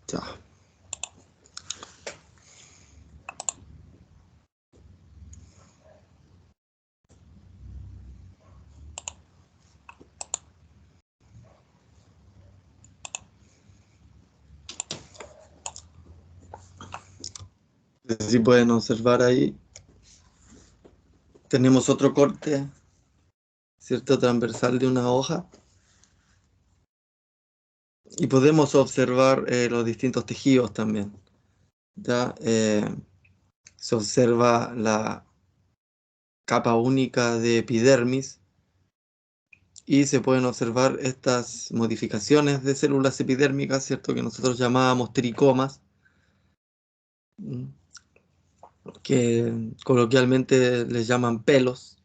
Ya. Si pueden observar ahí, tenemos otro corte, ¿cierto? Transversal de una hoja. Y podemos observar los distintos tejidos también. ¿Ya? Se observa la capa única de epidermis y se pueden observar estas modificaciones de células epidérmicas, ¿cierto? Que nosotros llamábamos tricomas, que coloquialmente les llaman pelos.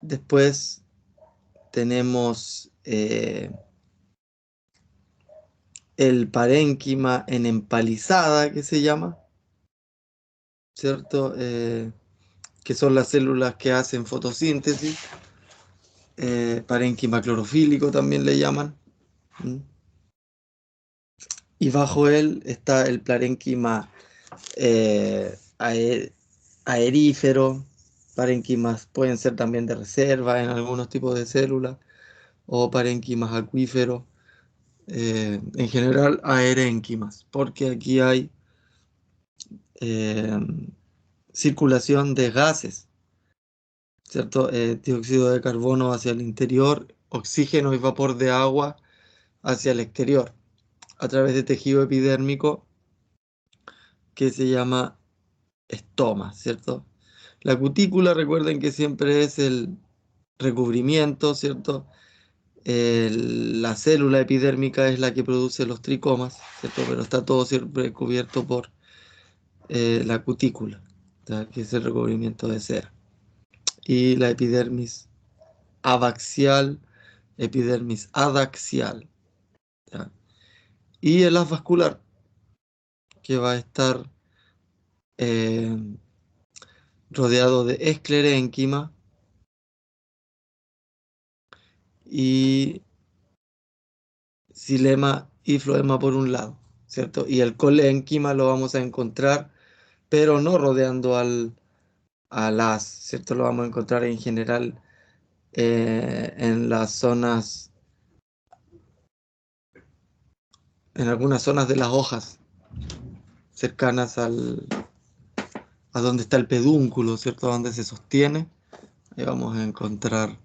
Después tenemos el parénquima en empalizada, que se llama, ¿cierto? Que son las células que hacen fotosíntesis. Parénquima clorofílico también le llaman. ¿Mm? Y bajo él está el parénquima aerífero. Parénquimas pueden ser también de reserva en algunos tipos de células, o parénquimas acuíferos. En general, aerénquimas, porque aquí hay eh, circulación de gases, ¿cierto? Dióxido de carbono hacia el interior, oxígeno y vapor de agua hacia el exterior, a través de tejido epidérmico que se llama estoma, ¿cierto? La cutícula, recuerden que siempre es el recubrimiento, ¿cierto? La célula epidérmica es la que produce los tricomas, ¿cierto? Pero está todo siempre cubierto por la cutícula, ¿ya? Que es el recubrimiento de cera. Y la epidermis abaxial, epidermis adaxial, ¿ya? Y el haz vascular, que va a estar eh, rodeado de esclerénquima y xilema y floema por un lado, ¿cierto? Y el colénquima lo vamos a encontrar, pero no rodeando al haz, ¿cierto? Lo vamos a encontrar en general en las zonas, en algunas zonas de las hojas, cercanas a donde está el pedúnculo, ¿cierto? Donde se sostiene. Ahí vamos a encontrar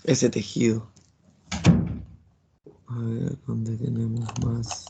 ese tejido. A ver, ¿dónde tenemos más?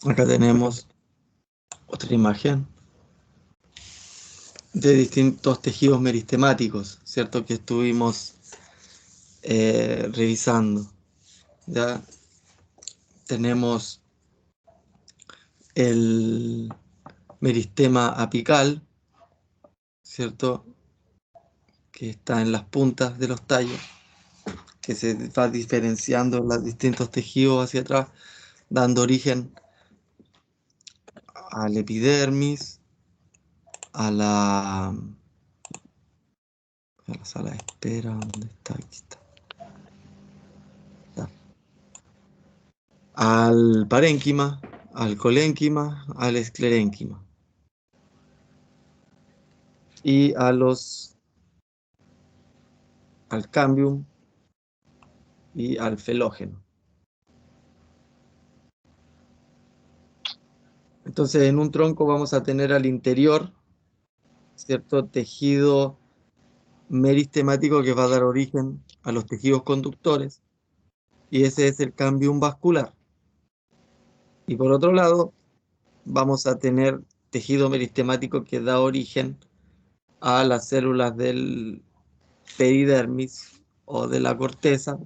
Acá tenemos otra imagen de distintos tejidos meristemáticos, ¿cierto? Que estuvimos revisando. Ya tenemos el meristema apical, ¿cierto? Que está en las puntas de los tallos, que se va diferenciando los distintos tejidos hacia atrás, dando origen al epidermis, a la sala de espera, ¿dónde está? Aquí está. Ya. Al parénquima, al colénquima, al esclerénquima y al cambium y al felógeno. Entonces, en un tronco vamos a tener al interior cierto tejido meristemático que va a dar origen a los tejidos conductores, y ese es el cambium vascular. Y por otro lado, vamos a tener tejido meristemático que da origen a las células del peridermis o de la corteza,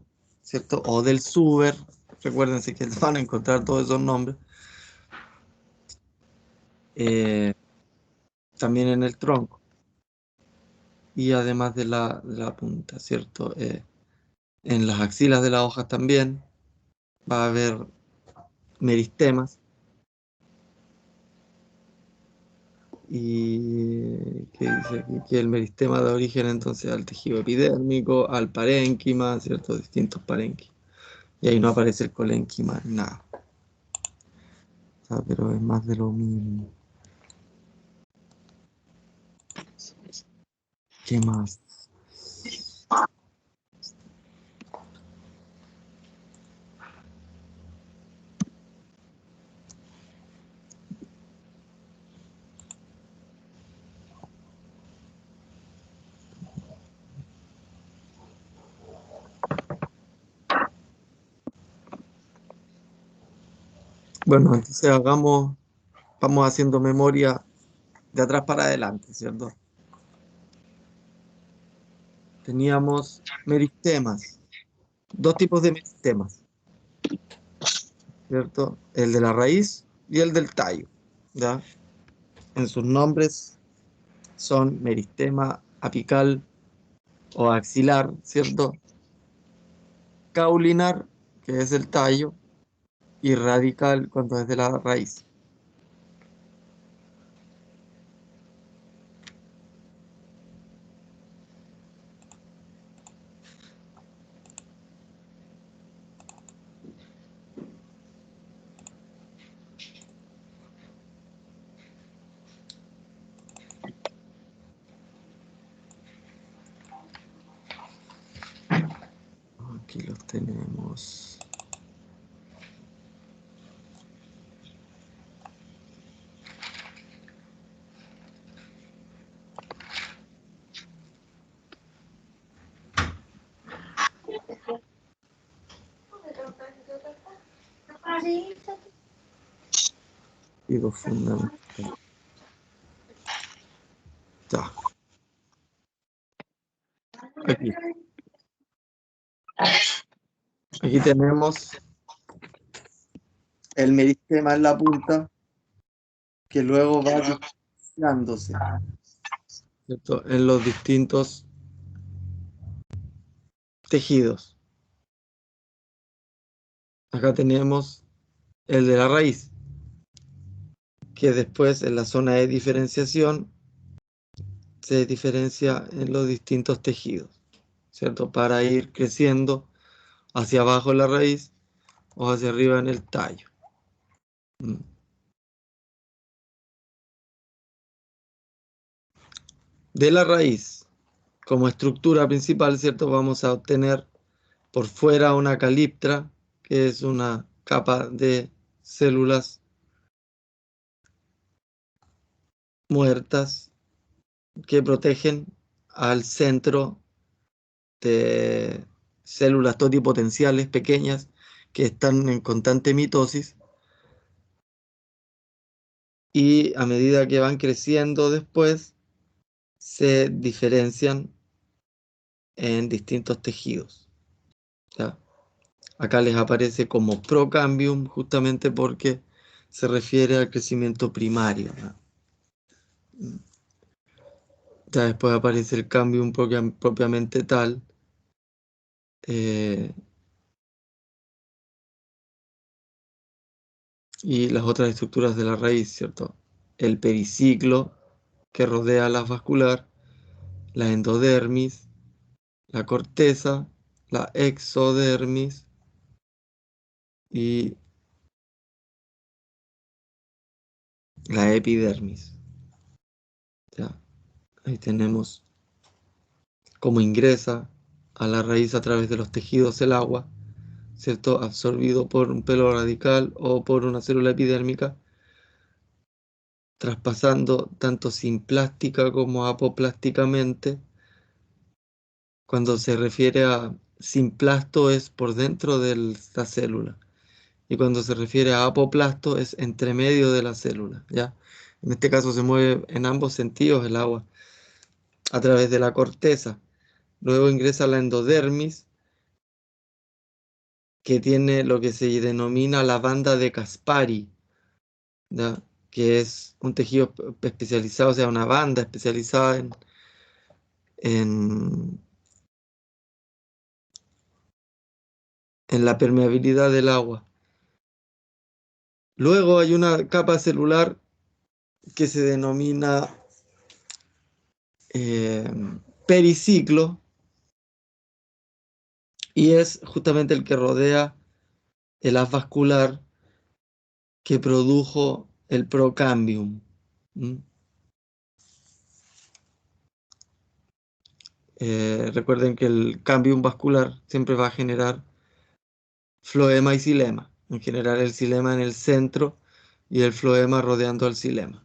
¿cierto? O del suber. Recuérdense que van a encontrar todos esos nombres. eh, También en el tronco. Y además de la punta, ¿cierto? En las axilas de las hojas también va a haber meristemas. Y que dice aquí que el meristema da origen entonces al tejido epidérmico, al parénquima, ¿cierto? Distintos parénquimas. Y ahí no aparece el colénquima, nada. O sea, pero es más de lo mismo. ¿Qué más? Bueno, entonces vamos haciendo memoria de atrás para adelante, ¿cierto? Teníamos meristemas, dos tipos de meristemas, ¿cierto? El de la raíz y el del tallo, ¿ya? En sus nombres son meristema apical o axilar, ¿cierto? Caulinar, que es el tallo, y radical cuando es de la raíz. Aquí los tenemos. Y los fundamentales. Ya, aquí. Aquí tenemos el meristema en la punta, que luego va disociándose, ¿cierto? En los distintos tejidos. Acá tenemos el de la raíz, que después en la zona de diferenciación se diferencia en los distintos tejidos, ¿cierto? Para ir creciendo hacia abajo en la raíz o hacia arriba en el tallo. Mm. De la raíz, como estructura principal, ¿cierto? Vamos a obtener por fuera una caliptra, que es una capa de células muertas que protegen al centro de células totipotenciales pequeñas que están en constante mitosis, y a medida que van creciendo después se diferencian en distintos tejidos, ¿ya? Acá les aparece como procambium justamente porque se refiere al crecimiento primario, ¿no? Ya después aparece el cambium propiamente tal, eh, y las otras estructuras de la raíz, ¿cierto? El periciclo que rodea la vascular, la endodermis, la corteza, la exodermis y la epidermis. ¿Ya? Ahí tenemos cómo ingresa a la raíz a través de los tejidos el agua, ¿cierto? Absorbido por un pelo radical o por una célula epidérmica, traspasando tanto simplástica como apoplásticamente. Cuando se refiere a simplasto es por dentro de la célula. Y cuando se refiere a apoplasto es entre medio de la célula, ¿ya? En este caso se mueve en ambos sentidos el agua, a través de la corteza. Luego ingresa a la endodermis, que tiene lo que se denomina la banda de Caspari, ¿ya? Que es un tejido especializado, o sea, una banda especializada en, en la permeabilidad del agua. Luego hay una capa celular que se denomina eh, periciclo, y es justamente el que rodea el haz vascular que produjo el procambium. ¿Mm? Recuerden que el cambium vascular siempre va a generar floema y xilema. En general el xilema en el centro y el floema rodeando al xilema.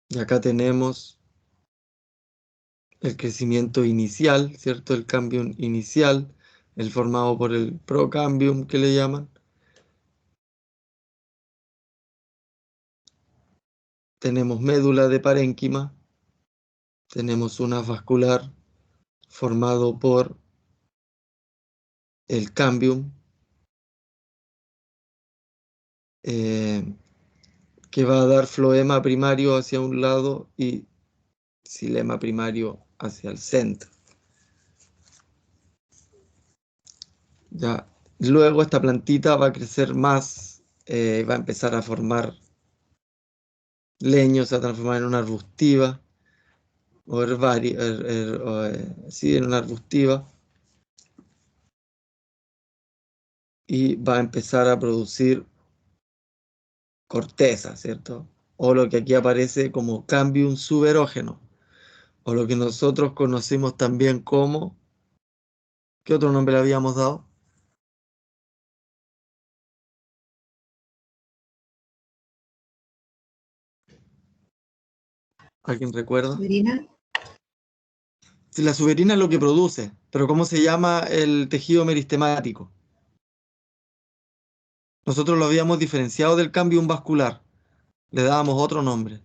Y acá tenemos el crecimiento inicial, ¿cierto? El cambium inicial, el formado por el procambium que le llaman. Tenemos médula de parénquima, tenemos un haz vascular formado por el cambium, eh, que va a dar floema primario hacia un lado y xilema primario hacia el centro. Ya. Luego esta plantita va a crecer más, va a empezar a formar leños, se va a transformar en una arbustiva, o herbaria, sí, en una arbustiva, y va a empezar a producir corteza, ¿cierto? O lo que aquí aparece como cambium suberógeno, o lo que nosotros conocimos también como, ¿qué otro nombre le habíamos dado? ¿Alguien recuerda? Suberina. Si la suberina es lo que produce, pero ¿cómo se llama el tejido meristemático? Nosotros lo habíamos diferenciado del cambium vascular, le dábamos otro nombre,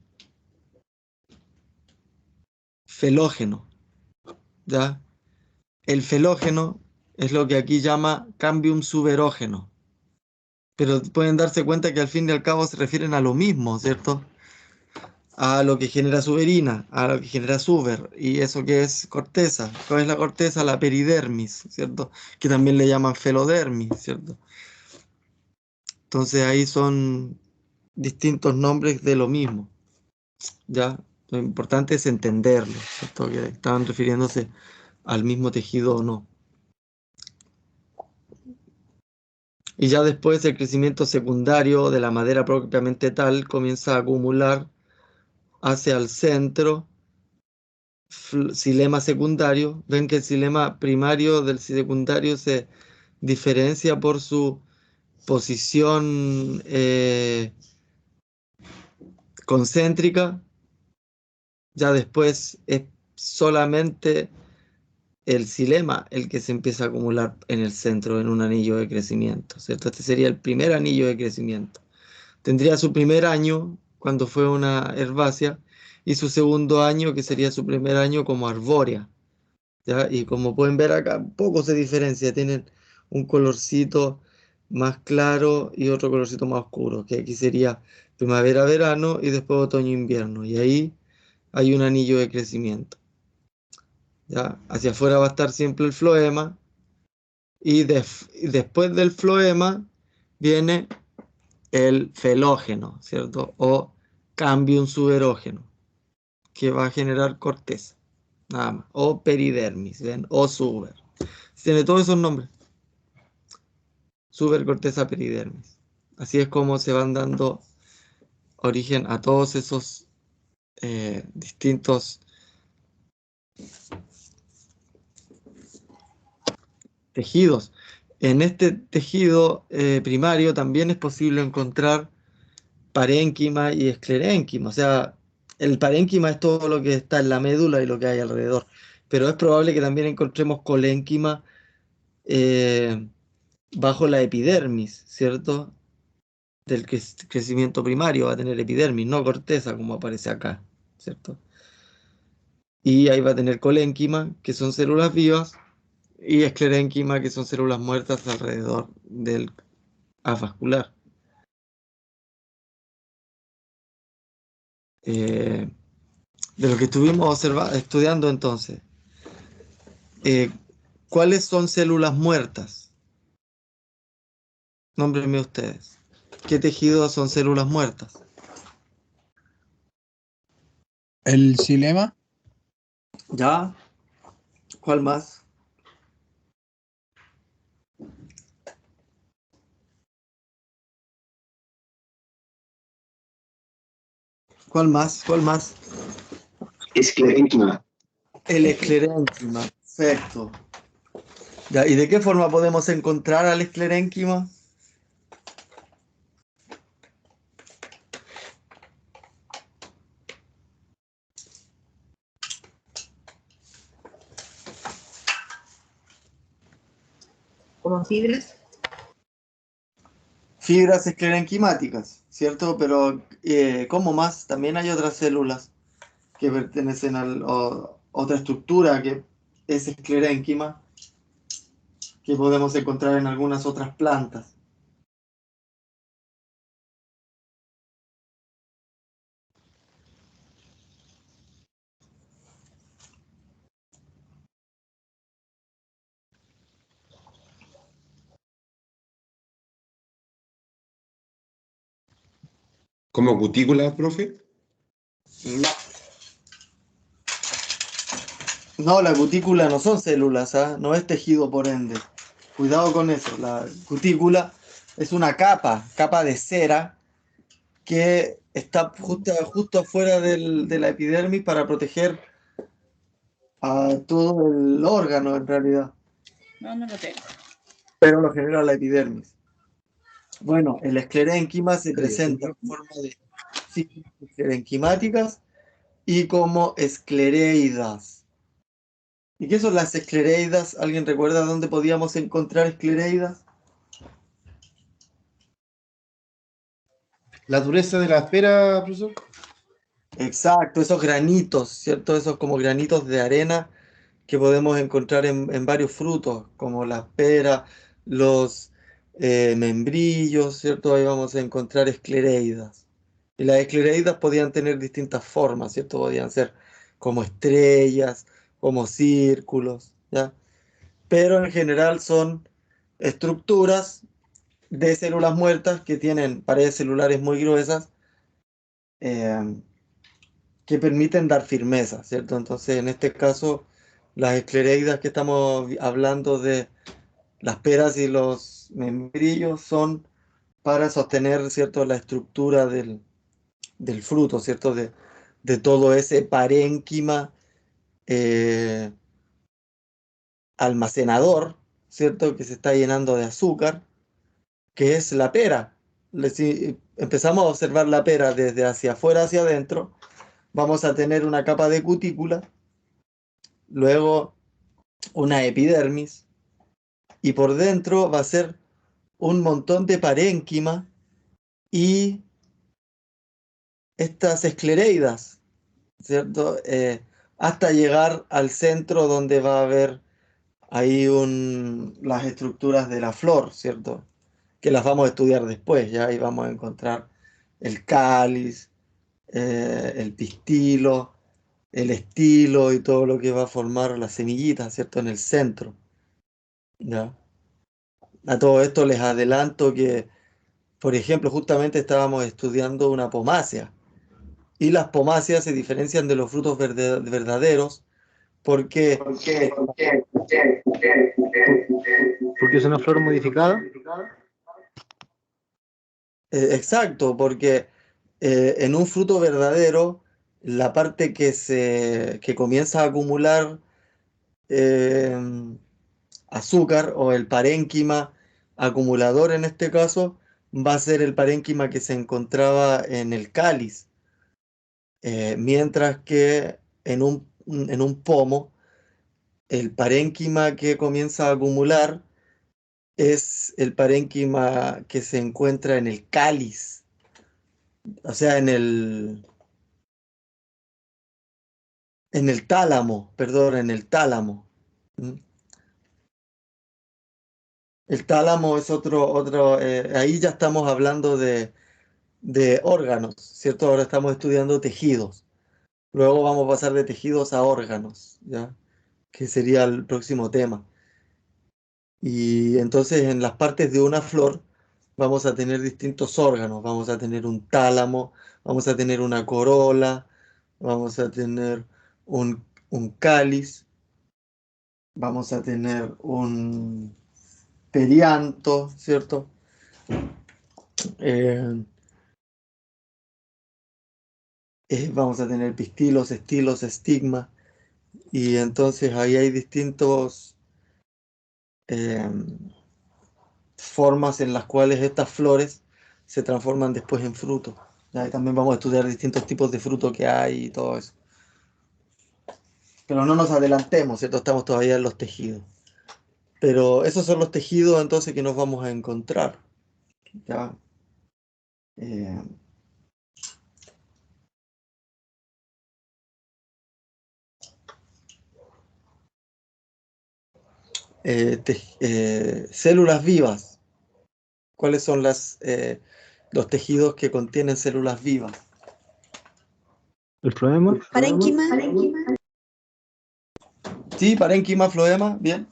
felógeno, ¿ya? El felógeno es lo que aquí llama cambium suberógeno, pero pueden darse cuenta que al fin y al cabo se refieren a lo mismo, ¿cierto? A lo que genera suberina, a lo que genera suber, y eso que es corteza. ¿Cuál es la corteza? La peridermis, ¿cierto? Que también le llaman felodermis, ¿cierto? Entonces ahí son distintos nombres de lo mismo, ¿ya? Lo importante es entenderlo, ¿cierto? Que estaban refiriéndose al mismo tejido o no. Y ya después el crecimiento secundario de la madera propiamente tal comienza a acumular hacia el centro xilema secundario. Ven que el xilema primario del secundario se diferencia por su posición concéntrica. Ya después es solamente el xilema el que se empieza a acumular en el centro, en un anillo de crecimiento, ¿cierto? Este sería el primer anillo de crecimiento. Tendría su primer año cuando fue una herbácea y su segundo año, que sería su primer año como arbórea, ¿ya? Y como pueden ver acá, poco se diferencia, tienen un colorcito más claro y otro colorcito más oscuro, que aquí sería primavera-verano y después otoño-invierno, y ahí hay un anillo de crecimiento, ¿ya? Hacia afuera va a estar siempre el floema y después del floema viene el felógeno, ¿cierto? O cambium suberógeno, que va a generar corteza, nada más. O peridermis, ¿ven? O suber. Tiene todos esos nombres. Suber, corteza, peridermis. Así es como se van dando origen a todos esos distintos tejidos. En este tejido primario también es posible encontrar parénquima y esclerénquima. O sea, el parénquima es todo lo que está en la médula y lo que hay alrededor. Pero es probable que también encontremos colénquima eh, bajo la epidermis, ¿cierto? Del crecimiento primario va a tener epidermis, no corteza como aparece acá, ¿cierto? Y ahí va a tener colénquima, que son células vivas, y esclerénquima, que son células muertas alrededor del haz vascular. Eh, de lo que estuvimos estudiando entonces, eh, ¿cuáles son células muertas? Nómbrenme ustedes. ¿Qué tejidos son células muertas? El xilema. ¿Ya? ¿Cuál más? ¿Cuál más? ¿Cuál más? Esclerénquima. El esclerénquima. Perfecto. Ya, ¿y de qué forma podemos encontrar al esclerénquima? Como fibras. Fibras esclerenquimáticas, ¿cierto? Pero, ¿cómo más? También hay otras células que pertenecen a otra estructura que es esclerénquima, que podemos encontrar en algunas otras plantas. ¿Como cutícula, profe? No, no, la cutícula no son células, ¿ah? No es tejido por ende. Cuidado con eso. La cutícula es una capa de cera que está justo afuera de la epidermis para proteger a todo el órgano en realidad, No, no lo tengo. pero lo genera la epidermis. Bueno, el esclerénquima se presenta en forma de fibras esclerenquimáticas y como esclereidas. ¿Y qué son las esclereidas? ¿Alguien recuerda dónde podíamos encontrar esclereidas? La dureza de la esfera, profesor. Exacto, esos granitos, ¿cierto? Esos como granitos de arena que podemos encontrar en varios frutos, como las peras, los membrillos, ¿cierto? Ahí vamos a encontrar esclereidas. Y las esclereidas podían tener distintas formas, ¿cierto? Podían ser como estrellas, como círculos, ¿ya? Pero en general son estructuras de células muertas que tienen paredes celulares muy gruesas, eh, que permiten dar firmeza, ¿cierto? Entonces, en este caso, las esclereidas que estamos hablando de las peras y los membrillos son para sostener, ¿cierto?, la estructura del fruto, ¿cierto?, de todo ese parénquima eh, almacenador, ¿cierto?, que se está llenando de azúcar, que es la pera. Si empezamos a observar la pera desde hacia afuera hacia adentro, vamos a tener una capa de cutícula, luego una epidermis, y por dentro va a ser un montón de parénquima y estas esclereidas, ¿cierto? Hasta llegar al centro donde va a haber ahí las estructuras de la flor, ¿cierto? Que las vamos a estudiar después, ya ahí vamos a encontrar el cáliz, el pistilo, el estilo y todo lo que va a formar las semillitas, ¿cierto? En el centro, ¿ya? A todo esto les adelanto que, por ejemplo, justamente estábamos estudiando una pomácea y las pomáceas se diferencian de los frutos verdaderos porque, Porque es una flor modificada. exacto, porque en un fruto verdadero la parte que comienza a acumular eh, azúcar, o el parénquima acumulador en este caso, va a ser el parénquima que se encontraba en el cáliz, mientras que en un pomo, el parénquima que comienza a acumular es el parénquima que se encuentra en el cáliz, o sea, en el tálamo, perdón, en el tálamo. ¿Mm? El tálamo es ahí ya estamos hablando de órganos, ¿cierto? Ahora estamos estudiando tejidos. Luego vamos a pasar de tejidos a órganos, ¿ya? Que sería el próximo tema. Y entonces en las partes de una flor vamos a tener distintos órganos. Vamos a tener un tálamo, vamos a tener una corola, vamos a tener un cáliz, vamos a tener un perianto, ¿cierto? Eh, vamos a tener pistilos, estilos, estigma, y entonces ahí hay distintos formas en las cuales estas flores se transforman después en fruto. ¿Ya? Y también vamos a estudiar distintos tipos de fruto que hay y todo eso. Pero no nos adelantemos, ¿cierto? Estamos todavía en los tejidos. Pero esos son los tejidos entonces que nos vamos a encontrar. ¿Ya? Eh, células vivas. ¿Cuáles son los tejidos que contienen células vivas? ¿El floema? Parénquima. Sí, parénquima, floema, bien.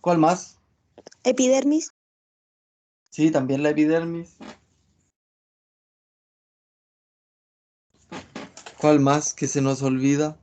¿Cuál más? Epidermis. Sí, también la epidermis. ¿Cuál más que se nos olvida?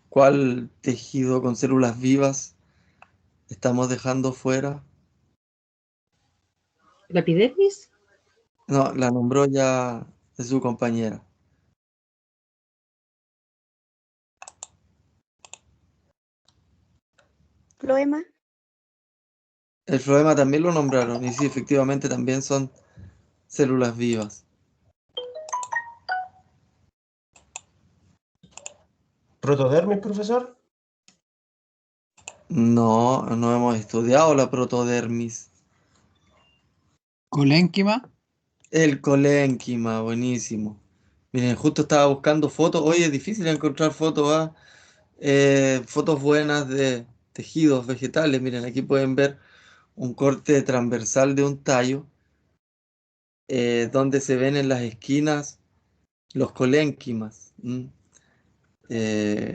¿Cuál tejido con células vivas estamos dejando fuera? ¿La epidermis? No, la nombró ya de su compañera. Floema. El floema también lo nombraron, y sí, efectivamente también son células vivas. ¿Protodermis, profesor? No, no hemos estudiado la protodermis. Colénquima. El colénquima, buenísimo. Miren, justo estaba buscando fotos. Hoy es difícil encontrar fotos, ¿ah? Fotos buenas de tejidos vegetales. Miren, aquí pueden ver un corte transversal de un tallo, donde se ven en las esquinas los colénquimas.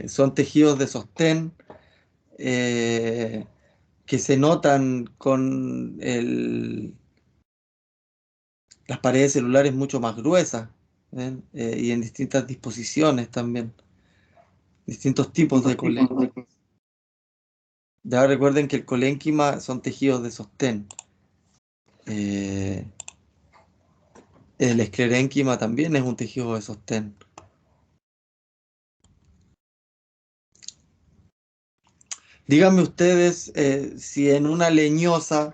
Son tejidos de sostén, eh, que se notan con las paredes celulares mucho más gruesas, ¿ven? Y en distintas disposiciones también, distintos tipos de colénquima. Ya recuerden que el colénquima son tejidos de sostén. Eh, el esclerénquima también es un tejido de sostén. Díganme ustedes, si en una leñosa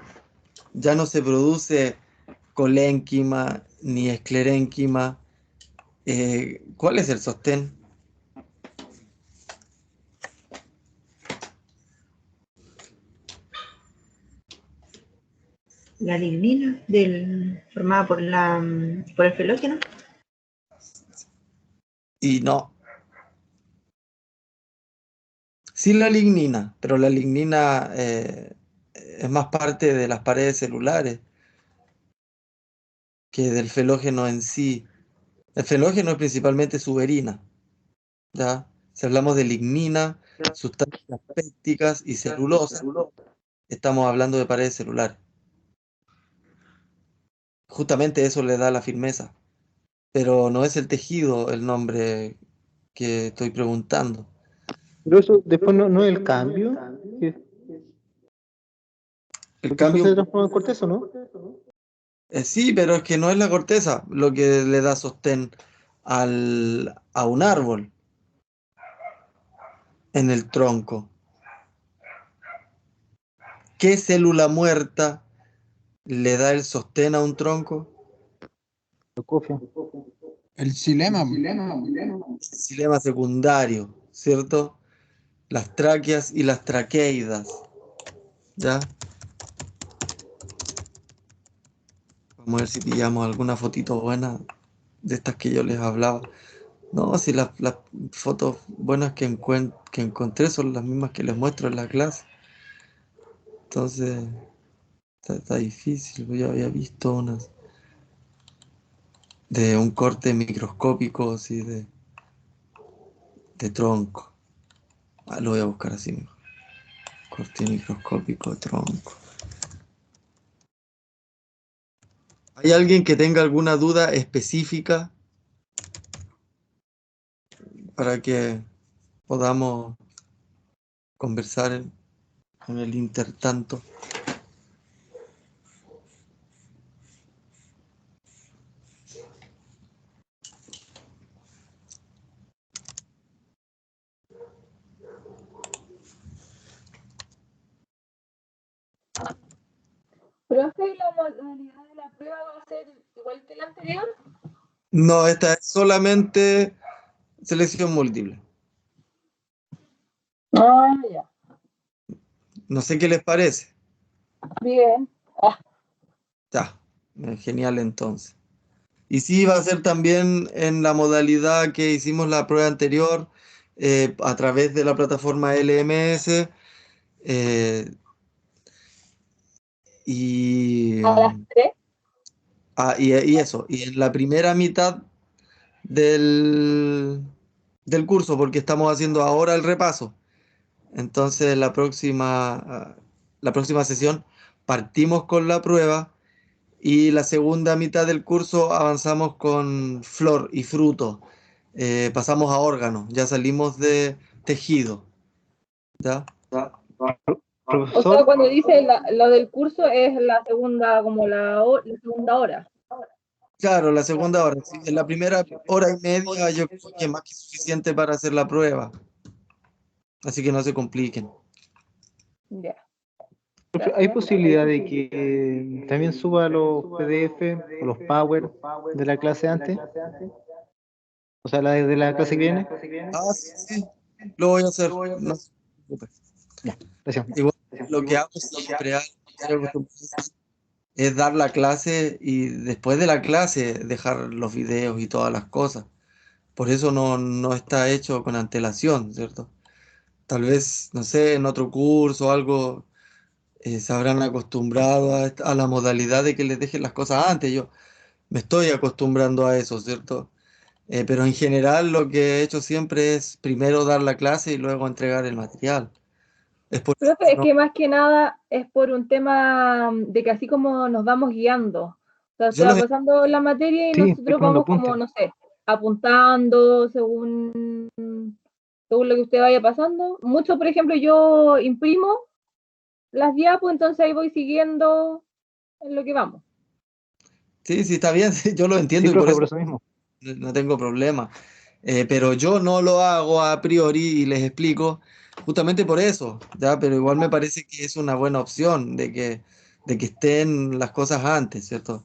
ya no se produce colénquima ni esclerénquima, ¿cuál es el sostén? La lignina formada por el felógeno. Y no, sí la lignina, pero la lignina es más parte de las paredes celulares que del felógeno en sí. El felógeno es principalmente suberina, ¿ya? Si hablamos de lignina, sustancias pépticas y celulosa, estamos hablando de paredes celulares. Justamente eso le da la firmeza, pero no es el tejido el nombre que estoy preguntando. Pero eso después no es el cambio. que- El Porque eso se cambio, transforma en corteza, ¿no? sí, pero es que no es la corteza lo que le da sostén a un árbol en el tronco. ¿Qué célula muerta le da el sostén a un tronco? El cofia. El xilema. Xilema secundario, ¿cierto? Las tráqueas y las traqueidas, ¿ya? Vamos a ver si pillamos alguna fotito buena de estas que yo les hablaba. No, si las fotos buenas que encontré son las mismas que les muestro en la clase. Entonces, está difícil. Yo había visto unas de un corte microscópico así de tronco. Ah, lo voy a buscar así mejor. Corte microscópico de tronco. ¿Hay alguien que tenga alguna duda específica para que podamos conversar en el intertanto? Profe, ¿la modalidad de la prueba va a ser igual que la anterior? No, esta es solamente selección múltiple. Ah, ya. No sé qué les parece. Bien. Ah, Ya, genial entonces. Y sí, va a ser también en la modalidad que hicimos la prueba anterior, a través de la plataforma LMS. eh, y, a las 3. y eso, y en la primera mitad del, del curso, porque estamos haciendo ahora el repaso. Entonces la próxima sesión partimos con la prueba y la segunda mitad del curso avanzamos con flor y fruto. Pasamos a órganos, ya salimos de tejido, ¿ya? O sea, Profesor, cuando dice lo del curso es la segunda, como la segunda hora. Claro, la segunda hora. Sí, en la primera hora y media yo creo que es más que suficiente para hacer la prueba, así que no se compliquen. Ya. profe, ¿hay posibilidad de que también suba los PDF o los Power de la clase antes? O sea, la de la clase que viene. Ah, sí, sí, lo voy a hacer, no se preocupe. Ya, gracias. Igual, lo que hago siempre, es dar la clase y después de la clase dejar los videos y todas las cosas. Por eso no está hecho con antelación, ¿cierto? Tal vez, no sé, en otro curso o algo, se habrán acostumbrado a la modalidad de que les dejen las cosas antes. Yo me estoy acostumbrando a eso, ¿cierto? Pero en general lo que he hecho siempre es primero dar la clase y luego entregar el material. Es por eso Profe, que es que más que nada es por un tema de que así como nos vamos guiando. O sea, yo usted va pasando la materia y Sí, estoy nosotros tomando vamos como, apuntes. no sé, apuntando según lo que usted vaya pasando. Mucho, por ejemplo, yo imprimo las diapos, entonces ahí voy siguiendo en lo que vamos. sí, sí, está bien, sí, yo lo Sí, entiendo y por profe, eso por eso mismo. no tengo problema. Pero yo no lo hago a priori y les explico justamente por eso, ¿ya? Pero igual me parece que es una buena opción de que estén las cosas antes, ¿cierto?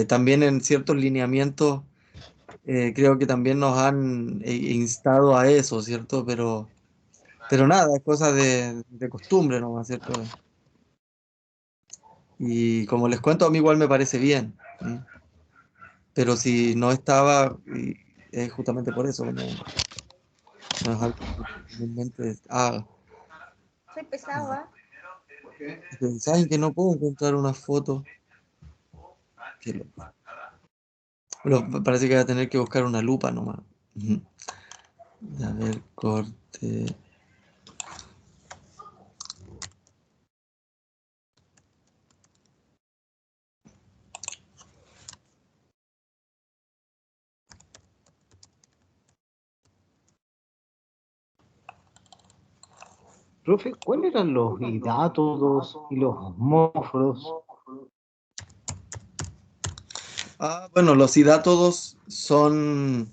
También en ciertos lineamientos creo que también nos han instado a eso, ¿cierto? Pero nada, es cosa de costumbre nomás, ¿cierto? Y como les cuento, a mí igual me parece bien. ¿Sí? Pero si no estaba, es justamente por eso, no es algo que comúnmente haga. Soy pesado, ¿ah? Pero ¿saben que no puedo encontrar una foto? Qué loco. Parece que voy a tener que buscar una lupa nomás. Ujú. A ver, corte. Profe, ¿cuáles eran los hidátodos y los osmóforos? Bueno, los hidátodos son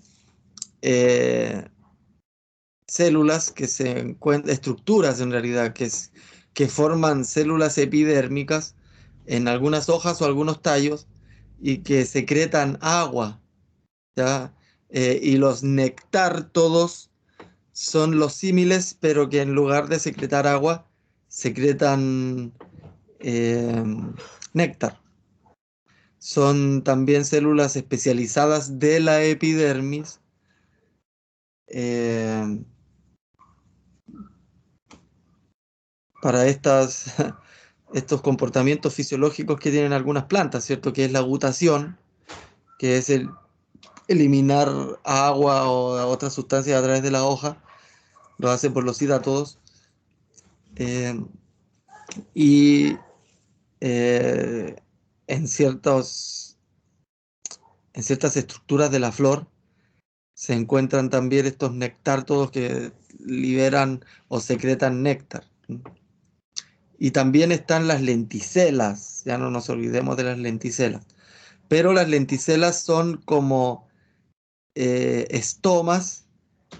células que se encuentran, estructuras en realidad, que forman células epidérmicas en algunas hojas o algunos tallos y que secretan agua, ¿ya? Y los nectártodos son los símiles, pero que en lugar de secretar agua, secretan néctar. Son también células especializadas de la epidermis para estos comportamientos fisiológicos que tienen algunas plantas, ¿cierto? Que es la gutación, que es el eliminar agua o otras sustancias a través de la hoja, lo hace por los hidátodos. Y en ciertas estructuras de la flor se encuentran también estos nectártodos que liberan o secretan néctar. Y también están las lenticelas, ya no nos olvidemos de las lenticelas. Pero las lenticelas son como estomas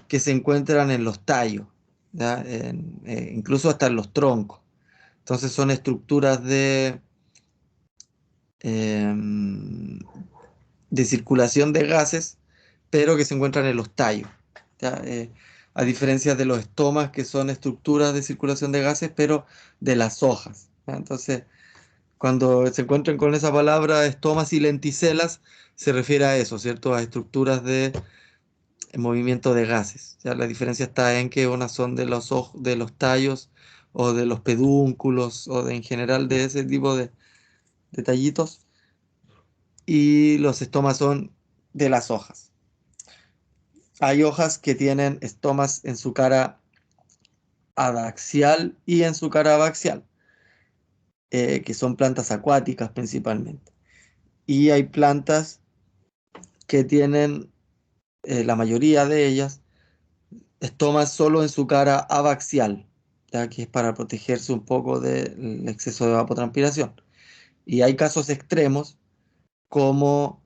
que se encuentran en los tallos, ¿ya? Incluso hasta en los troncos. Entonces son estructuras de circulación de gases, pero que se encuentran en los tallos, ¿ya? A diferencia de los estomas, que son estructuras de circulación de gases, pero de las hojas, ¿ya? Entonces, cuando se encuentran con esa palabra estomas y lenticelas, se refiere a eso, ¿cierto? A estructuras de movimiento de gases. ¿Ya? La diferencia está en que unas son de de los tallos o de los pedúnculos o en general de ese tipo de tallitos, y los estomas son de las hojas. Hay hojas que tienen estomas en su cara adaxial y en su cara abaxial, que son plantas acuáticas principalmente. Y hay plantas que tienen, la mayoría de ellas, estomas solo en su cara abaxial, ya que es para protegerse un poco del exceso de evapotranspiración. Y hay casos extremos como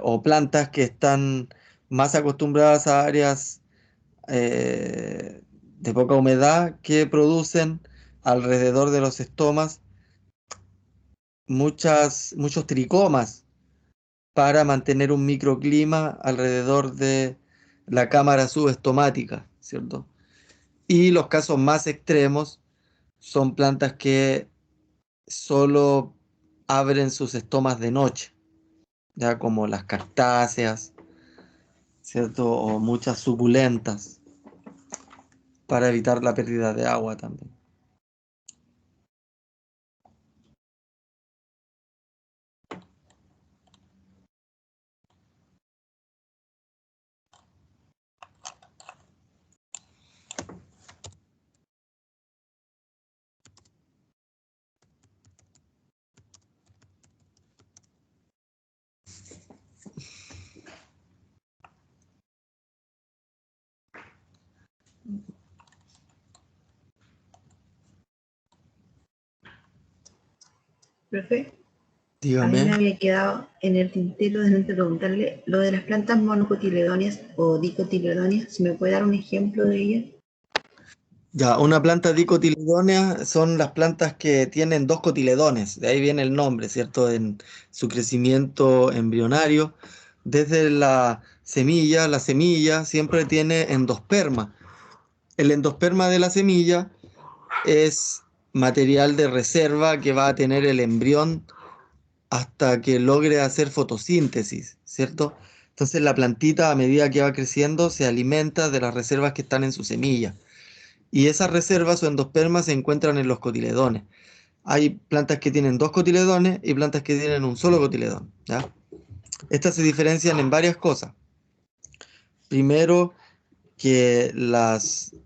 o plantas que están más acostumbradas a áreas de poca humedad, que producen alrededor de los estomas muchos tricomas para mantener un microclima alrededor de la cámara subestomática, ¿cierto? Y los casos más extremos son plantas que solo abren sus estomas de noche, ya como las cactáceas, ¿cierto? O muchas suculentas, para evitar la pérdida de agua también. Profe, a mí me Dígame. había quedado en el tintero de no preguntarle lo de las plantas monocotiledóneas o dicotiledóneas. ¿Se me puede dar un ejemplo de ellas? Ya, una planta dicotiledónea son las plantas que tienen dos cotiledones, de ahí viene el nombre, ¿cierto? En su crecimiento embrionario, desde la semilla siempre tiene endosperma. El endosperma de la semilla es material de reserva que va a tener el embrión hasta que logre hacer fotosíntesis, ¿cierto? Entonces la plantita, a medida que va creciendo, se alimenta de las reservas que están en su semilla. Y esas reservas o endospermas se encuentran en los cotiledones. Hay plantas que tienen dos cotiledones y plantas que tienen un solo cotiledón, ¿ya? Estas se diferencian en varias cosas. Primero, que las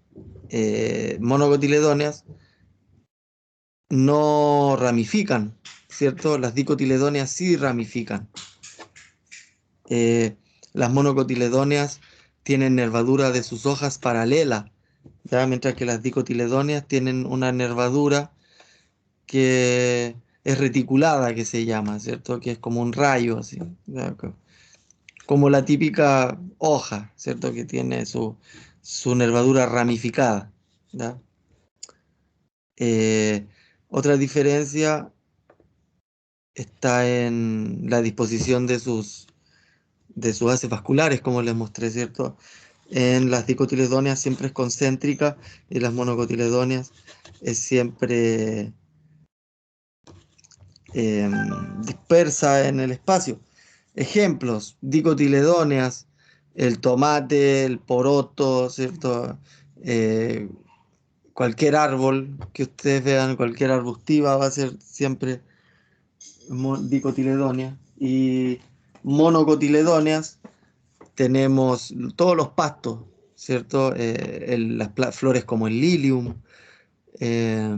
monocotiledóneas no ramifican, ¿cierto? Las dicotiledóneas sí ramifican. Las monocotiledóneas tienen nervadura de sus hojas paralela ¿ya? Mientras que las dicotiledóneas tienen una nervadura que es reticulada, que se llama, ¿cierto? Que es como un rayo, así, ¿ya? Como la típica hoja, ¿cierto? Que tiene su nervadura ramificada, ¿ya? Eh, Otra diferencia está en la disposición de sus haces vasculares, como les mostré, ¿cierto? En las dicotiledóneas siempre es concéntrica y las monocotiledóneas es siempre eh, dispersa en el espacio. Ejemplos, dicotiledóneas, el tomate, el poroto, ¿cierto? Eh, Cualquier árbol que ustedes vean, cualquier arbustiva va a ser siempre dicotiledónea. Y monocotiledóneas tenemos todos los pastos, ¿cierto? Flores como el lilium, eh,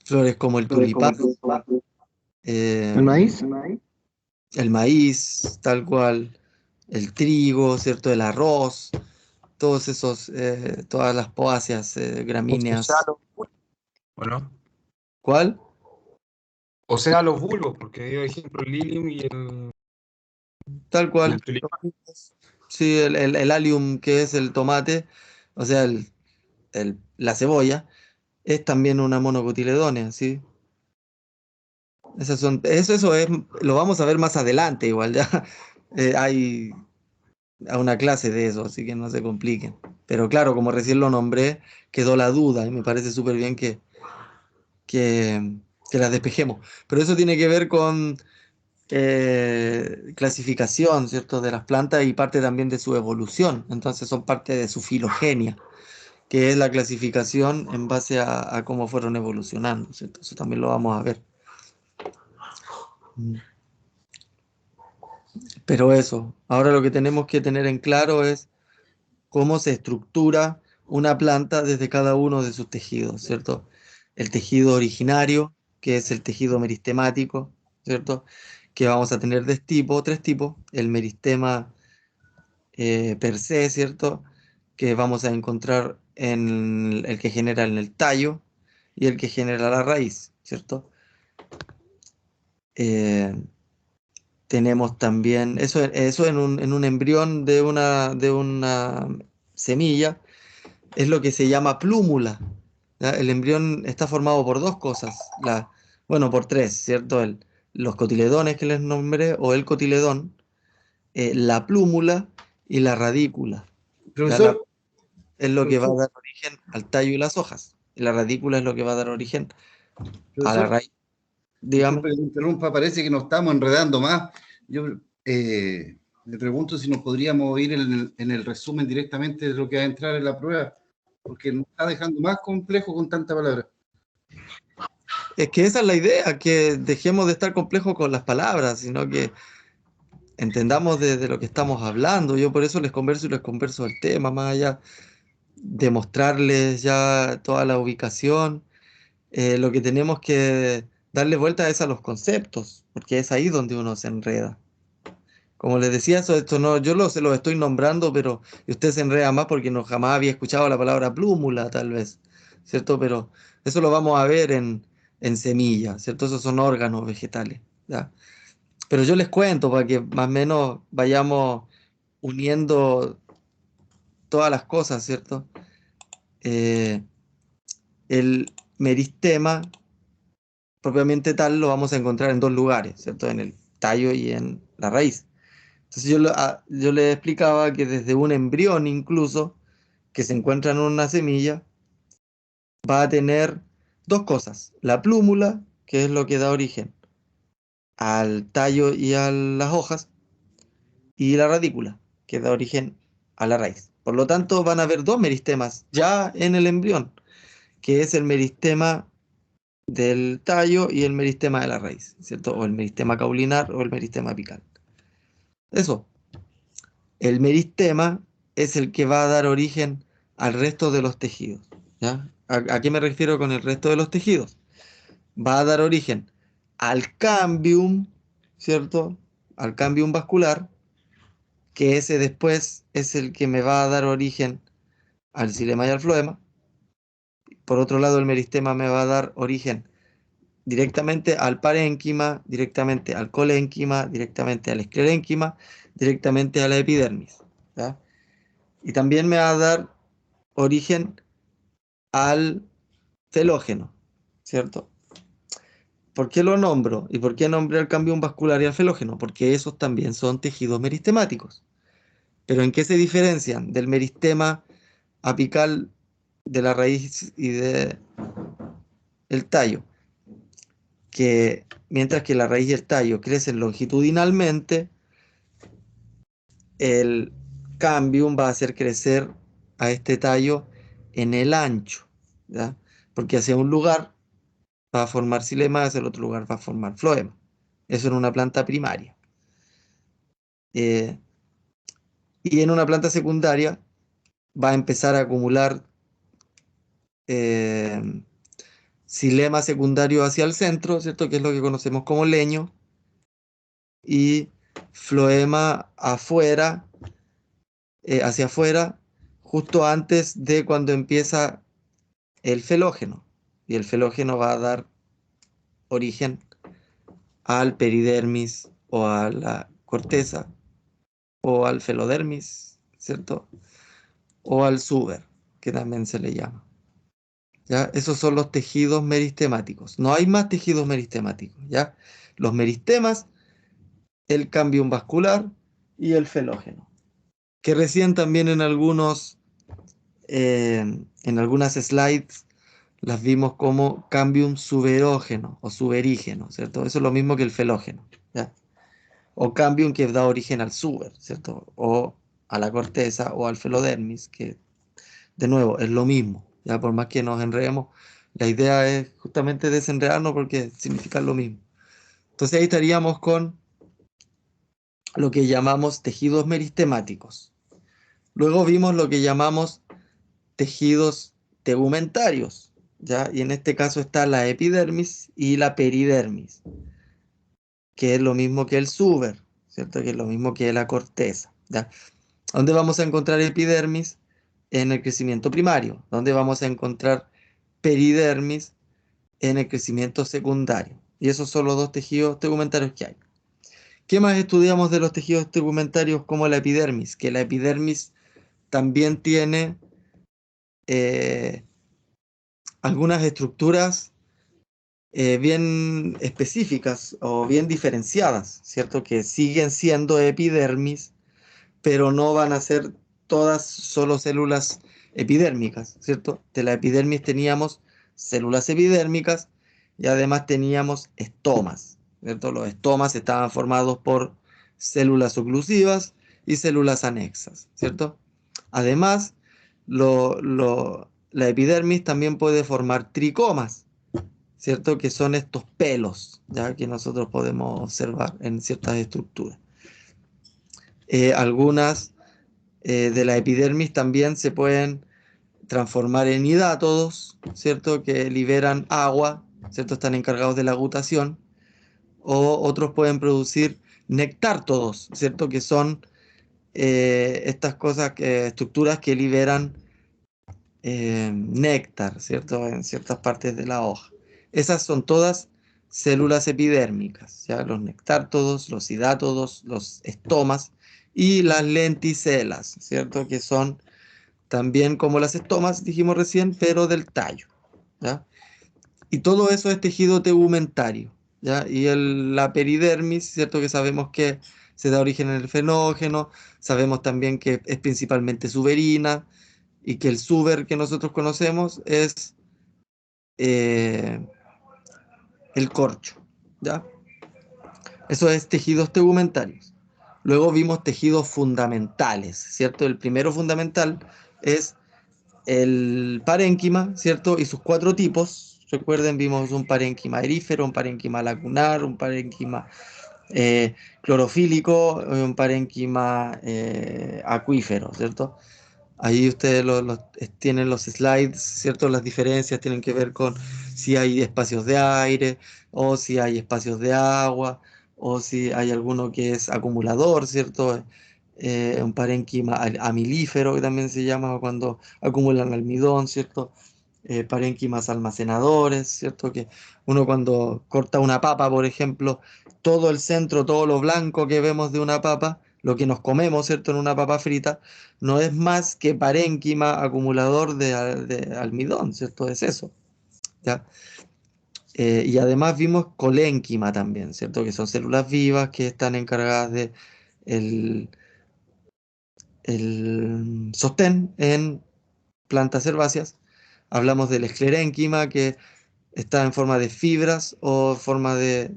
flores como el tulipán, eh, ¿El maíz? el maíz, tal cual, el trigo, ¿cierto? El arroz, todos esos, todas las poáceas, O sea, gramíneas. los bulbos, ¿o no? ¿Cuál? O sea, los bulbos, porque dio ejemplo el lilium y Tal el cual. tulipán. Sí, el allium, que es el tomate, o sea, la cebolla, es también una monocotiledónea, ¿sí? Eso es, lo vamos a ver más adelante, igual, ya. Hay a una clase de eso, así que no se compliquen. Pero claro, como recién lo nombré, quedó la duda y me parece súper bien que, que las despejemos. Pero eso tiene que ver con clasificación, ¿cierto? De las plantas y parte también de su evolución. Entonces son parte de su filogenia, que es la clasificación en base a cómo fueron evolucionando, ¿cierto? Eso también lo vamos a ver. Mm. Pero eso, ahora lo que tenemos que tener en claro es cómo se estructura una planta desde cada uno de sus tejidos, ¿cierto? El tejido originario, que es el tejido meristemático, ¿cierto? Que vamos a tener tres tipos, el meristema per se, ¿cierto? Que vamos a encontrar en el que genera en el tallo y el que genera la raíz, ¿cierto? Eh, Tenemos también, eso en un embrión de una semilla, es lo que se llama plúmula, ¿ya? El embrión está formado por dos cosas, bueno, por tres, ¿cierto? Los cotiledones que les nombré, o el cotiledón, la plúmula y la radícula. ¿Ya? Profesor, Es lo que va a profesor, dar origen al tallo y las hojas. Y la radícula es lo que va a dar origen a la profesor, raíz. Dígame. disculpe que le interrumpa, parece que nos estamos enredando más. Yo le pregunto si nos podríamos ir en el resumen directamente de lo que va a entrar en la prueba, porque nos está dejando más complejo con tanta palabra. Es que esa es la idea, que dejemos de estar complejos con las palabras, sino que entendamos de lo que estamos hablando. Yo por eso les converso y les converso el tema, más allá de mostrarles ya toda la ubicación. Lo que tenemos que darle vuelta es a los conceptos, porque es ahí donde uno se enreda. Como les decía, esto no, se lo estoy nombrando, pero usted se enreda más porque no jamás había escuchado la palabra plúmula, tal vez, ¿cierto? Pero eso lo vamos a ver en semillas, ¿cierto? Esos son órganos vegetales, ¿ya? Pero yo les cuento para que más o menos vayamos uniendo todas las cosas, ¿cierto? Eh, el meristema, propiamente tal, lo vamos a encontrar en dos lugares, ¿cierto? En el tallo y en la raíz. Entonces yo le explicaba que desde un embrión incluso, que se encuentra en una semilla, va a tener dos cosas. La plúmula, que es lo que da origen al tallo y a las hojas, y la radícula, que da origen a la raíz. Por lo tanto, van a haber dos meristemas ya en el embrión, que es el meristema del tallo y el meristema de la raíz, ¿cierto? O el meristema caulinar o el meristema apical. Eso. El meristema es el que va a dar origen al resto de los tejidos, ¿ya? ¿A qué me refiero con el resto de los tejidos? Va a dar origen al cambium, ¿cierto? Al cambium vascular, que ese después es el que me va a dar origen al xilema y al floema. Por otro lado, el meristema me va a dar origen directamente al parénquima, directamente al colénquima, directamente al esclerénquima, directamente a la epidermis, ¿ya? Y también me va a dar origen al felógeno, ¿cierto? ¿Por qué lo nombro? ¿Y por qué nombré al cambium vascular y al felógeno? Porque esos también son tejidos meristemáticos. ¿Pero en qué se diferencian del meristema apical de la raíz y del tallo? Que mientras que la raíz y el tallo crecen longitudinalmente, el cambium va a hacer crecer a este tallo en el ancho, ¿ya? Porque hacia un lugar va a formar xilema, hacia el otro lugar va a formar floema. Eso en una planta primaria. Y en una planta secundaria va a empezar a acumular xilema secundario hacia el centro, ¿cierto? Que es lo que conocemos como leño, y floema afuera, hacia afuera, justo antes de cuando empieza el felógeno. Y el felógeno va a dar origen al peridermis o a la corteza o al felodermis, ¿cierto? O al suber, que también se le llama. ¿Ya? Esos son los tejidos meristemáticos. No hay más tejidos meristemáticos, ¿ya? Los meristemas, el cambium vascular y el felógeno. Que recién también en algunas slides las vimos como cambium suberógeno o suberígeno, ¿cierto? Eso es lo mismo que el felógeno, ¿ya? O cambium que da origen al suber, ¿cierto? O a la corteza o al felodermis, que de nuevo es lo mismo, ya por más que nos enredemos, la idea es justamente desenredarnos porque significa lo mismo. Entonces ahí estaríamos con lo que llamamos tejidos meristemáticos. Luego vimos lo que llamamos tejidos tegumentarios, ¿ya? Y en este caso está la epidermis y la peridermis, que es lo mismo que el suber, ¿cierto? Que es lo mismo que la corteza, ¿ya? ¿Dónde vamos a encontrar epidermis? En el crecimiento primario. ¿Dónde vamos a encontrar peridermis? En el crecimiento secundario. Y esos son los dos tejidos tegumentarios que hay. ¿Qué más estudiamos de los tejidos tegumentarios como la epidermis? Que la epidermis también tiene algunas estructuras bien específicas o bien diferenciadas, ¿cierto? Que siguen siendo epidermis, pero no van a ser todas solo células epidérmicas, ¿cierto? De la epidermis teníamos células epidérmicas y además teníamos estomas, ¿cierto? Los estomas estaban formados por células oclusivas y células anexas, ¿cierto? Además, la epidermis también puede formar tricomas, ¿cierto? Que son estos pelos, ¿ya? Que nosotros podemos observar en ciertas estructuras. Algunas de la epidermis también se pueden transformar en hidátodos, ¿cierto? Que liberan agua, ¿cierto? Están encargados de la agutación. O otros pueden producir nectártodos, ¿cierto? Que son estas cosas, estructuras que liberan néctar, ¿cierto? En ciertas partes de la hoja. Esas son todas células epidérmicas, ¿ya? Los nectártodos, los hidátodos, los estomas y las lenticelas, ¿cierto? Que son también como las estomas, dijimos recién, pero del tallo, ¿ya? Y todo eso es tejido tegumentario, ¿ya? Y la peridermis, ¿cierto? Que sabemos que se da origen en el fenógeno, sabemos también que es principalmente suberina, y que el suber que nosotros conocemos es el corcho, ¿ya? Eso es tejidos tegumentarios. Luego vimos tejidos fundamentales, ¿cierto? El primero fundamental es el parénquima, ¿cierto? Y sus 4 tipos. Recuerden, vimos un parénquima erífero, un parénquima lacunar, un parénquima clorofílico, un parénquima acuífero, ¿cierto? Ahí ustedes tienen los slides, ¿cierto? Las diferencias tienen que ver con si hay espacios de aire, o si hay espacios de agua, o si hay alguno que es acumulador, ¿cierto? un parénquima amilífero, que también se llama cuando acumulan almidón, ¿cierto? Parénquimas almacenadores, ¿cierto? Que uno cuando corta una papa, por ejemplo, todo el centro, todo lo blanco que vemos de una papa, lo que nos comemos, ¿cierto? En una papa frita, no es más que parénquima acumulador de almidón, ¿cierto? Es eso, ¿ya? Y además vimos colénquima también, ¿cierto? Que son células vivas que están encargadas de el sostén en plantas herbáceas. Hablamos del esclerénquima, que está en forma de fibras o forma de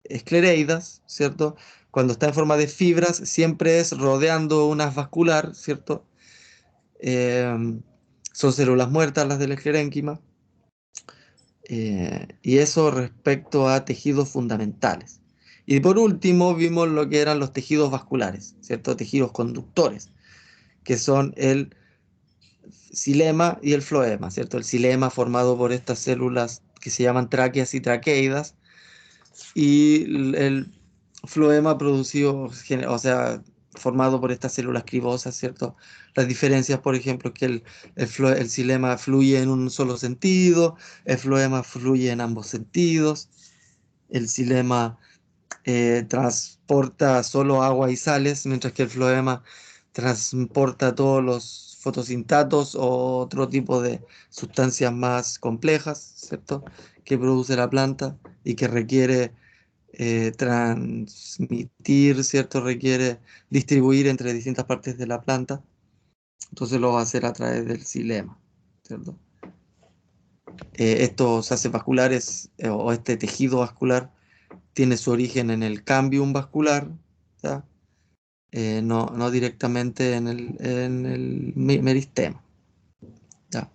esclereidas, ¿cierto? Cuando está en forma de fibras, siempre es rodeando una vascular, ¿cierto? Son células muertas las del esclerénquima. Y eso respecto a tejidos fundamentales. Y por último vimos lo que eran los tejidos vasculares, ¿cierto? Tejidos conductores, que son el xilema y el floema, ¿cierto? El xilema formado por estas células que se llaman tráqueas y traqueidas, y el floema producido, o sea, formado por estas células cribosas, ¿cierto? Las diferencias, por ejemplo, es que el xilema fluye en un solo sentido, el floema fluye en ambos sentidos, el xilema transporta solo agua y sales, mientras que el floema transporta todos los fotosintatos o otro tipo de sustancias más complejas, ¿cierto? Que produce la planta y que requiere transmitir, ¿cierto? Requiere distribuir entre distintas partes de la planta. Entonces lo va a hacer a través del xilema, ¿cierto? Estos haces vasculares o este tejido vascular tiene su origen en el cambium vascular, ¿ya? No directamente en el meristema, ¿ya?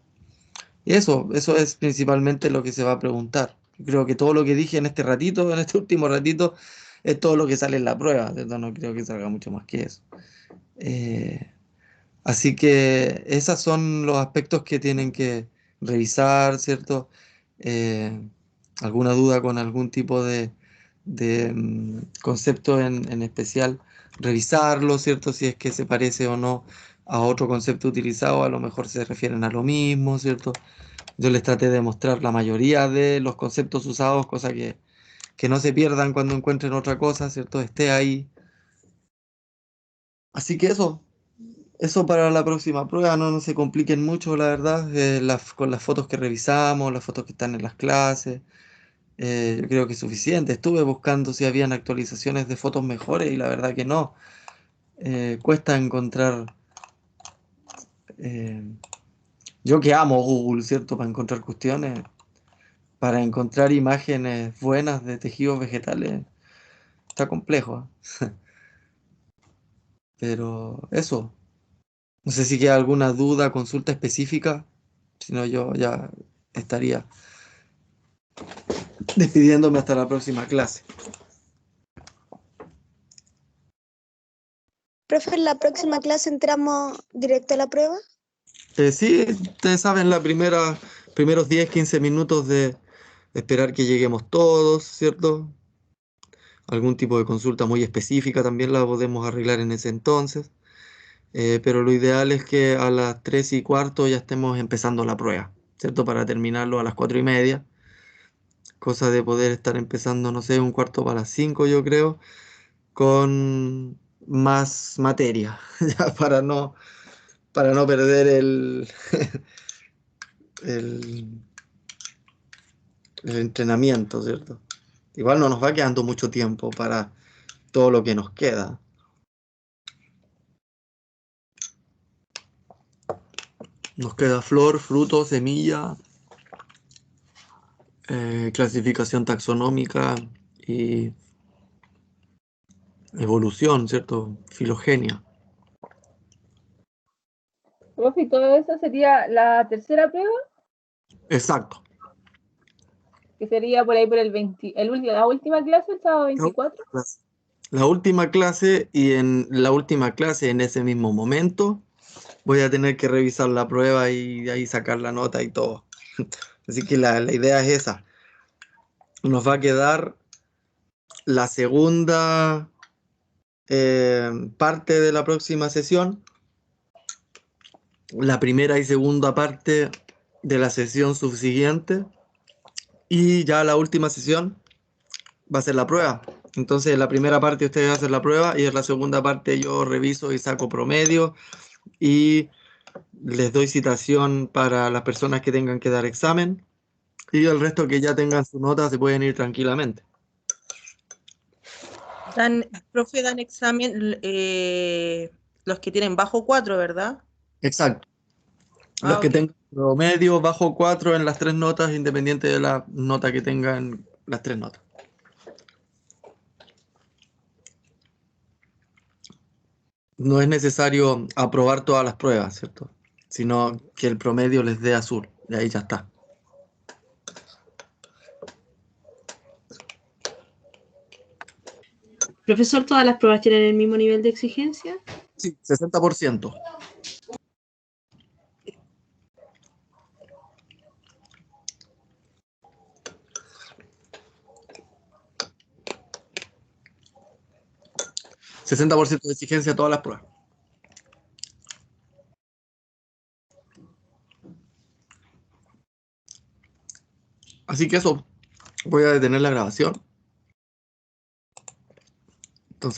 Y eso es principalmente lo que se va a preguntar. Yo creo que todo lo que dije en este ratito, en este último ratito, es todo lo que sale en la prueba, ¿cierto? No creo que salga mucho más que eso. Eh, Así que esos son los aspectos que tienen que revisar, ¿cierto? Eh, Alguna duda con algún tipo de concepto en especial, revisarlo, ¿cierto? Si es que se parece o no a otro concepto utilizado, a lo mejor se refieren a lo mismo, ¿cierto? Yo les traté de mostrar la mayoría de los conceptos usados, cosa que no se pierdan cuando encuentren otra cosa, ¿cierto? Esté ahí. Así que eso para la próxima prueba, no se compliquen mucho, la verdad, con las fotos que revisamos, las fotos que están en las clases, yo creo que es suficiente. Estuve buscando si habían actualizaciones de fotos mejores y la verdad que no. Cuesta encontrar, eh, yo que amo Google, ¿cierto? Para encontrar cuestiones, para encontrar imágenes buenas de tejidos vegetales, está complejo, ¿eh? Pero eso, no sé si queda alguna duda, consulta específica, si no yo ya estaría despidiéndome hasta la próxima clase. Profe, en la próxima clase entramos directo a la prueba. Sí, ustedes saben, primeros 10, 15 minutos de esperar que lleguemos todos, ¿cierto? Algún tipo de consulta muy específica también la podemos arreglar en ese entonces. Pero lo ideal es que a las 3:15 ya estemos empezando la prueba, ¿cierto? Para terminarlo a las 4:30. Cosa de poder estar empezando, no sé, 4:45 yo creo, con más materia, ya para no perder el, el entrenamiento, ¿cierto? Igual no nos va quedando mucho tiempo para todo lo que nos queda. Nos queda flor, fruto, semilla, clasificación taxonómica y evolución, ¿cierto? Filogenia. Profe, y todo eso sería la tercera prueba, Exacto. que sería por ahí por la última clase, el sábado 24. La última clase, y en la última clase, en ese mismo momento, voy a tener que revisar la prueba y de ahí sacar la nota y todo. Así que la idea es esa. Nos va a quedar la segunda parte de la próxima sesión, la primera y segunda parte de la sesión subsiguiente, y ya la última sesión va a ser la prueba. Entonces, en la primera parte ustedes hacen la prueba y en la segunda parte yo reviso y saco promedio y les doy citación para las personas que tengan que dar examen, y el resto que ya tengan su nota se pueden ir tranquilamente. Profe, dan examen los que tienen bajo 4, ¿verdad? Exacto. Los Ah, que ok. tengan promedio bajo 4 en las 3 notas, independiente de la nota que tengan las 3 notas. No es necesario aprobar todas las pruebas, ¿cierto? Sino que el promedio les dé azul, y ahí ya está. Profesor, ¿todas las pruebas tienen el mismo nivel de exigencia? Sí, 60%. ¿60% de exigencia a todas las pruebas? Así que eso, voy a detener la grabación.